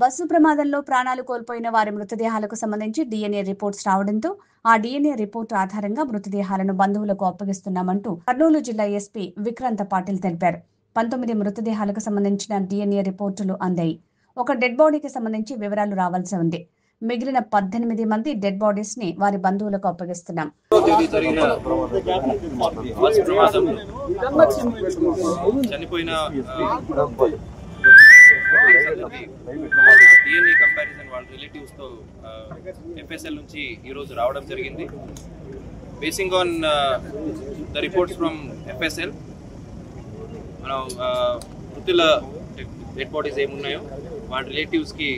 Bus ప్రమాదంలో ప్రాణాలు కోల్పోయిన వారి మృతదేహాలకు సంబంధించి DNA రిపోర్ట్స్ రావడంతో ఆ DNA రిపోర్టు ఆధారంగా మృతదేహాలను బంధువులకు అప్పగిస్తున్నామంటూ కర్నూలు జిల్లా ఎస్పీ విక్రాంత పాటిల్ తెలిపారు. 19 మృతదేహాలకు సంబంధించిన DNA రిపోర్టులు అందాయి. ఒక డెడ్ బాడీకి సంబంధించి వివరాలు రావాల్సి ఉంది. మిగిలిన 18 మంది డెడ్ బాడీస్ ని వారి బంధువులకు అప్పగిస్తున్నాం. DNA కంపారిజన్ వాళ్ళ రిలేటివ్స్ తో FSL నుంచి ఈ రోజు రావడం జరిగింది. Basing on the reports from FSL మనం మృతుల డెడ్ బాడీస్ ఏమున్నాయో వాళ్ళ రిలేటివ్స్ కి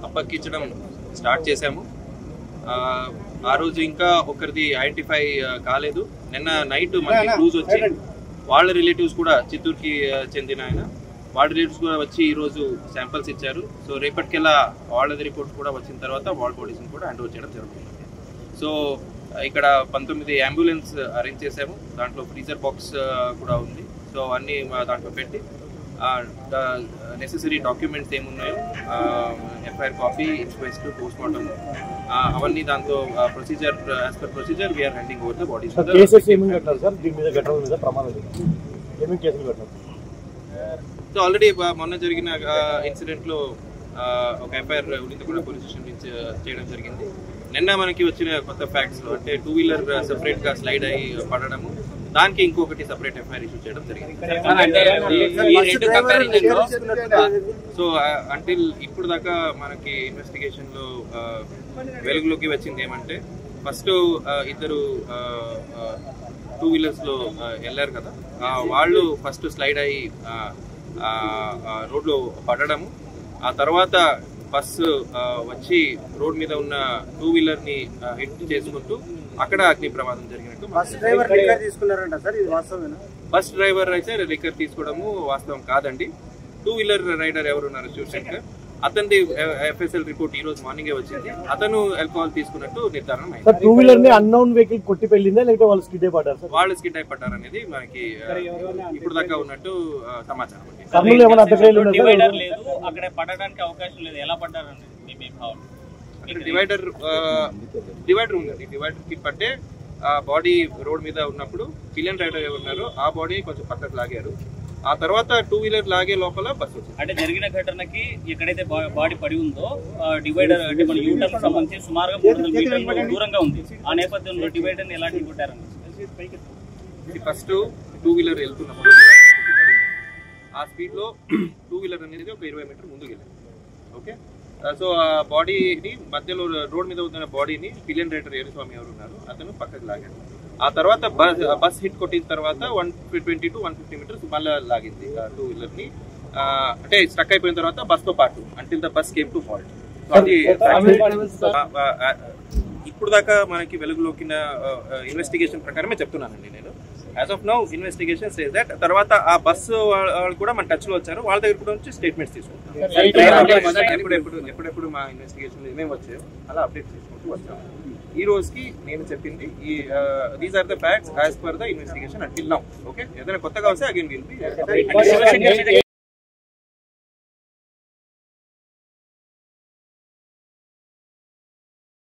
అప్పగించడం స్టార్ట్ చేశాము. ఆ రోజు ఇంకా ఒకరిది ఐడెంటిఫై కాలేదు. నిన్న నైట్ మనకి క్రూజ్ వచ్చి వాళ్ళ రిలేటివ్స్ కూడా చిత్తూరుకి చెందిన ఆయన వాళ్ళ రిలేటివ్స్ కూడా వచ్చి ఈరోజు శాంపిల్స్ ఇచ్చారు. సో రేపటికెల్లా వాళ్ళది రిపోర్ట్స్ కూడా వచ్చిన తర్వాత వాళ్ళ బాడీస్ని కూడా హ్యాండ్ ఓవర్ చేయడం జరుగుతుంది. సో ఇక్కడ 19 అంబులెన్స్ అరేంజ్ చేసాము. దాంట్లో ఫ్రీజర్ బాక్స్ కూడా ఉంది. సో అన్నీ దాంట్లో పెట్టి నెసెసరీ డాక్యుమెంట్స్ ఏమున్నాయో FIR copy, inquest, post mortem అవన్నీ దాంతో procedure as per procedure we're handing over the bodies. So already మొన్న జరిగిన ఇన్సిడెంట్ లో ఒక ఎఫ్ఐఆర్ ఉలింతగూడ పోలీస్ స్టేషన్ నుంచి చేయడం జరిగింది. నిన్న మనకి వచ్చిన కొత్త ఫ్యాక్ట్స్ లో అంటే 2 వీలర్ సెపరేట్ గా స్లైడ్ అయ్యి పడడము, దానికి ఇంకొకటి సెపరేట్ ఎఫ్ఐఆర్ ఇష్యూ చేయడం జరిగింది. సో అంటిల్ ఇప్పుడు దాకా మనకి ఇన్వెస్టిగేషన్ లో వెలుగులోకి వచ్చింది ఏమంటే ఫస్ట్ ఇద్దరు 2 వీలర్స్ లో వెళ్ళారు కదా, వాళ్ళు ఫస్ట్ స్లైడ్ అయ్యి రోడ్లో పడడము, ఆ తర్వాత బస్సు వచ్చి రోడ్ మీద ఉన్న 2 వీలర్ ని హిట్ చేసుకుంటూ అక్కడ అగ్ని ప్రమాదం జరిగినట్టు. బస్ డ్రైవర్ అయితే లిక్కర్ తీసుకోవడము వాస్తవం కాదండి. 2 వీలర్ రైడర్ ఎవరున్నారు శివశంకర్, అతనిది FSL రిపోర్ట్ ఈ రోజు మార్నింగే వచ్చింది. అతను ఆల్కహాల్ తీసుకున్నట్టు నిర్ధారణ అయింది. 2 వీలర్ ని అన్నోన్ వెహికల్ కొట్టి పెళ్ళిందా లేకపోతే వాళ్ళు స్కిడ్ అయి పడ్డారు? వాళ్ళు స్కిడ్ అయి పడ్డారు అనేది మనకి ఇప్పుడు దాకా ఉన్నట్టు సమాచారం. డివైడర్ ఉంది. డివైడర్ కి పట్టే బాడీ రోడ్ మీద ఉన్నప్పుడు పిలియన్ రైడర్ ఎవరున్నారో ఆ బాడీ కొంచెం పక్కకు లాగారు. ఆ తర్వాత 2 వీలర్ లాగే లోపల బస్సు వచ్చింది. అంటే జరిగిన ఘటనకి ఎక్కడైతే బాడీ పడి ఉందో డివైడర్ అంటే మన యూటర్న్ సంబంధించి సుమారుగా 300 మీటర్ల దూరంగా ఉంది. ఆ నేపథ్యంలో డివైడర్ ని ఎలాంటి కొట్టారని ఫస్ట్ 2 వీలర్ వెళ్తున్నప్పుడు ఆ స్పీడ్ లో 2 వీలర్ అనేది ఒక 20 మీటర్ ముందుకు వెళ్ళింది. ఓకే, సో ఆ బాడీని మధ్యలో రోడ్ మీద ఉన్న బాడీని పిలియన్ రైడర్ ఏరుస్వామి ఎవరు ఉన్నారు అతను పక్కకు లాగాడు. ఆ తర్వాత బస్ హిట్ కొట్టిన తర్వాత 120 to 150 మీటర్స్ మళ్ళీ లాగింది 2 వీలర్ ని. అంటే స్టక్ అయిపోయిన తర్వాత బస్ తో పాటు until the bus came to fault. ఇప్పుడు దాకా మనకి వెలుగులోకి ఇన్వెస్టిగేషన్ ప్రకారమే చెప్తున్నానండి నేను. As of now investigation says that. తర్వాత ఆ బస్సు వాళ్ళు కూడా మన టచ్ లో వచ్చారు, వాళ్ళ దగ్గర కూడా నుంచి స్టేట్మెంట్స్ తీసుకుంటాం. ఎప్పుడెప్పుడు మా ఇన్వెస్టిగేషన్ ఏమేమి వచ్చాయో అలా అప్డేట్ చేసుకుంటూ వచ్చాము. ఈ రోజుకి నేను చెప్పింది these are the facts as per the investigation until now. Okay, ఏదైనా కొత్తగా వస్తే అగైన్ విల్ బి